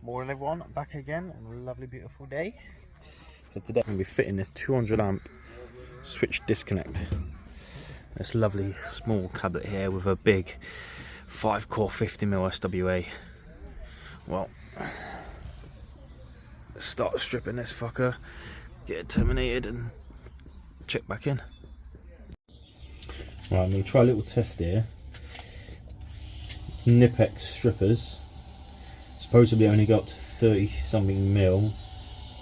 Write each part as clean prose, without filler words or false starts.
Morning everyone, I'm back again on a lovely beautiful day. So today I'm going to be fitting this 200 amp switch disconnect. This lovely small cabinet here with a big 5 core 50mm SWA. Well, let's start stripping this fucker, get it terminated and check back in. Right, I'm going to try a little test here. Knipex strippers supposedly only go up to 30 something mil,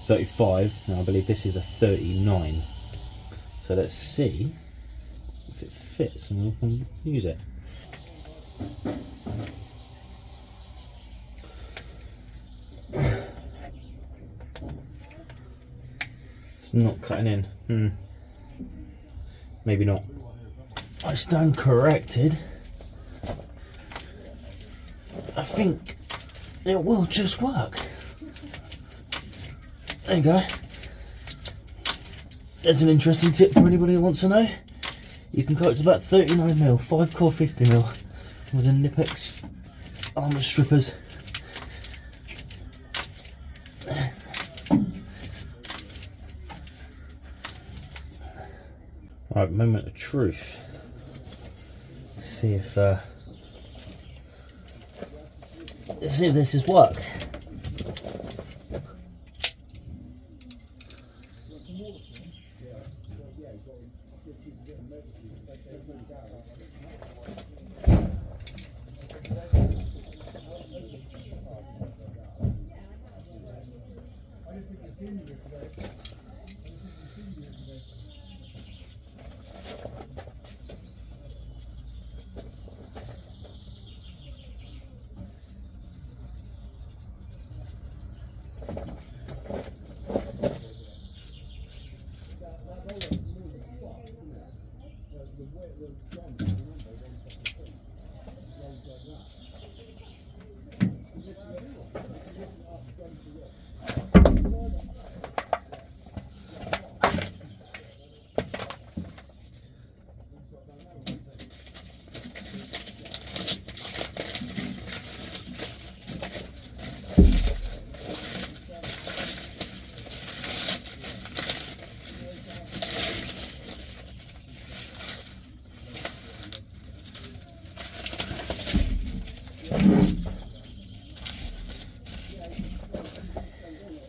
35. Now I believe this is a 39. So let's see if it fits and we can use it. It's not cutting in. Maybe not. I stand corrected. I think it will just work. There you go. There's an interesting tip for anybody who wants to know. You can cut to about 39mm, 5 core 50mm with a Knipex armor strippers. Right, moment of truth. Let's see if this has worked.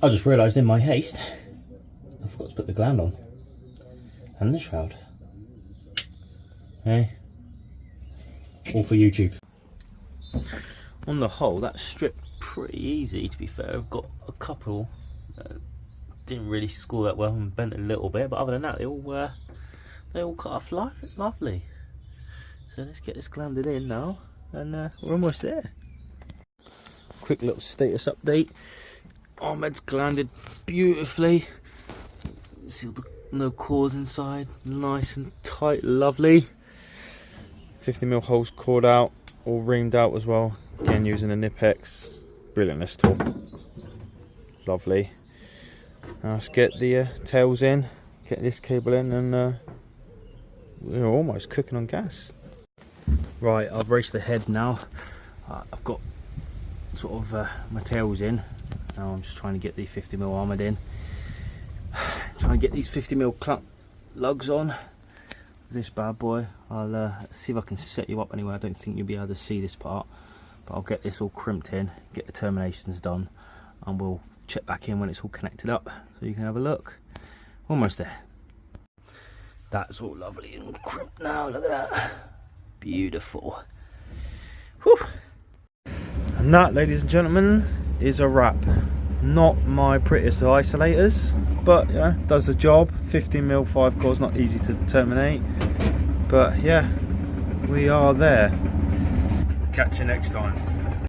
I just realised in my haste, I forgot to put the gland on. And the shroud. Hey. All for YouTube. On the whole, that stripped pretty easy, to be fair. I've got a couple that didn't really score that well and bent a little bit, but other than that, they all cut off lovely. So let's get this glanded in now, and we're almost there. Quick little status update. Ahmed's glanded beautifully. See all the no cores inside, nice and tight, lovely. 50mm holes cored out, all reamed out as well. Again using a Knipex. Brilliant, this tool. Lovely. Now let's get the tails in, get this cable in, and we're almost cooking on gas. Right, I've raced the head now. I've got sort of my tails in. Now I'm just trying to get the 50mm armoured in. Trying to get these 50mm clamp lugs on. This bad boy. I'll see if I can set you up anyway. I don't think you'll be able to see this part, but I'll get this all crimped in, get the terminations done, and we'll check back in when it's all connected up so you can have a look. Almost there. That's all lovely and crimped now. Look at that. Beautiful. Whew. And that, ladies and gentlemen, is a wrap. Not my prettiest of isolators, but yeah, does the job. 15mm 5 cores, not easy to terminate, but yeah, we are there. Catch you next time.